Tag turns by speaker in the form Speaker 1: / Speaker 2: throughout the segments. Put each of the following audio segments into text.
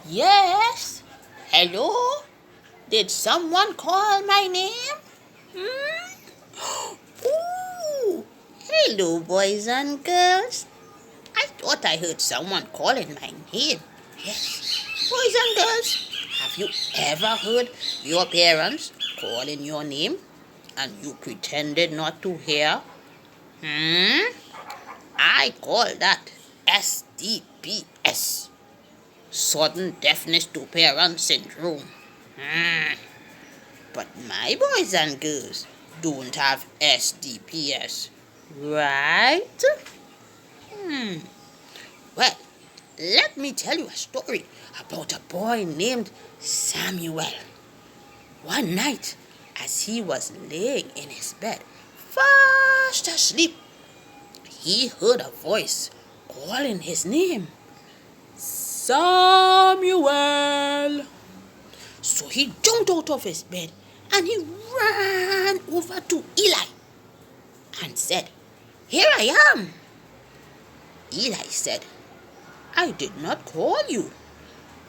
Speaker 1: Yes. Hello? Did someone call my name? Hmm? Ooh. Hello, boys and girls. I thought I heard someone calling my name. Yes. Boys and girls, have you ever heard your parents calling your name and you pretended not to hear? Hmm? I call that SDPS. Sudden deafness to parents syndrome. Hmm. But my boys and girls don't have SDPS, right? Hmm. Well, let me tell you a story about a boy named Samuel. One night, as he was laying in his bed, fast asleep, he heard a voice calling his name. Samuel! So he jumped out of his bed and he ran over to Eli and said, "Here I am." Eli said, "I did not call you.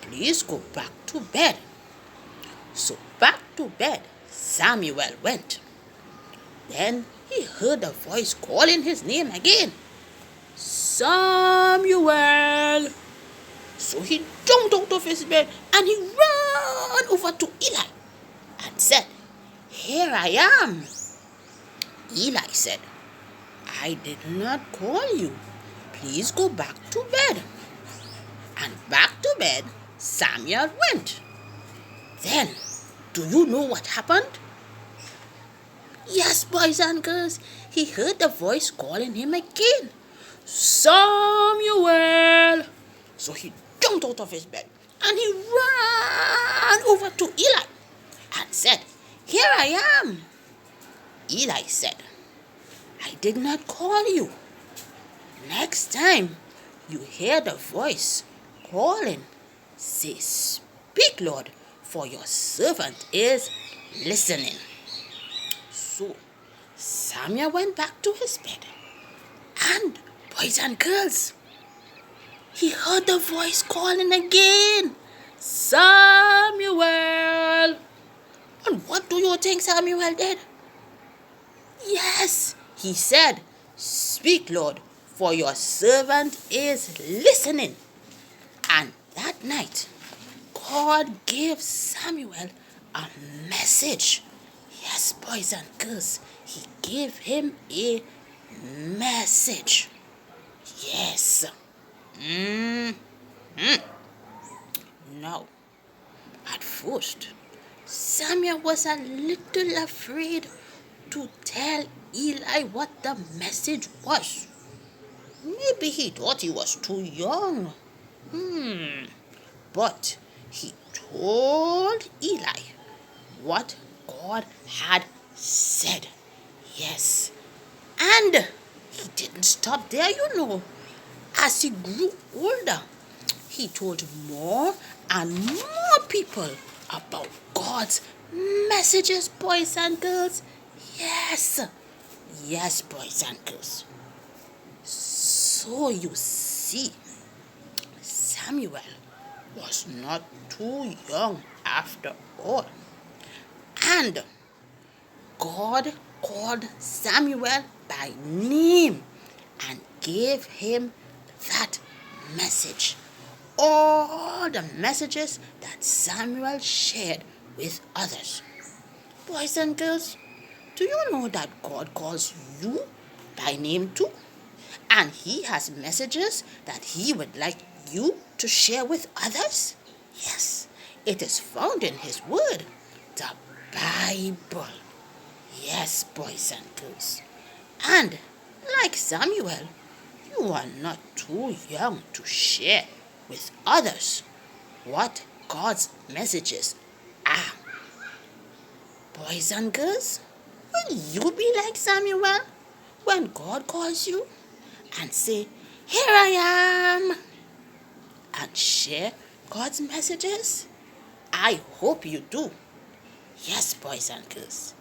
Speaker 1: Please go back to bed." So back to bed Samuel went. Then he heard a voice calling his name again. Samuel! So he jumped out of his bed and he ran over to Eli and said, "Here I am." Eli said, "I did not call you. Please go back to bed." And back to bed Samuel went. Then, do you know what happened? Yes, boys and girls, he heard the voice calling him again. Samuel! So he jumped out of his bed and he ran over to Eli and said, "Here I am." Eli said, "I did not call you. Next time you hear the voice calling, say, 'Speak, Lord, for your servant is listening.'" So Samuel went back to his bed. And, boys and girls, he heard the voice calling again. Samuel! And what do you think Samuel did? Yes, he said, "Speak, Lord, for your servant is listening." And that night, God gave Samuel a message. Yes, boys and girls, he gave him a message. Yes. Now, at first, Samuel was a little afraid to tell Eli what the message was. Maybe he thought he was too young. But he told Eli what God had said. Yes. And he didn't stop there, As he grew older, he told more and more people about God's messages, boys and girls. Yes. Yes, boys and girls. So you see, Samuel was not too young after all. And God called Samuel by name and gave him that message. All the messages that Samuel shared with others. Boys and girls, do you know that God calls you by name too? And he has messages that he would like you to share with others? Yes, it is found in his word, the Bible. Yes, boys and girls. And like Samuel, you are not too young to share with others what God's messages are. Boys and girls, will you be like Samuel when God calls you and say, "Here I am," and share God's messages? I hope you do. Yes, boys and girls,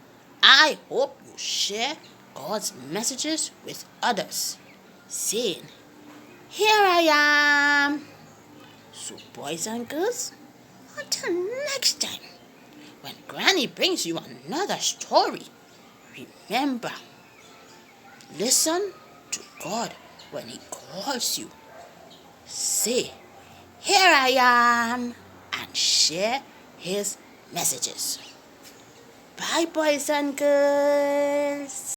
Speaker 1: I hope you share God's messages with others, saying, "Here I am," So, boys and girls, until next time, when Granny brings you another story, remember, listen to God when He calls you. Say, "Here I am," and share His messages. Bye, boys and girls.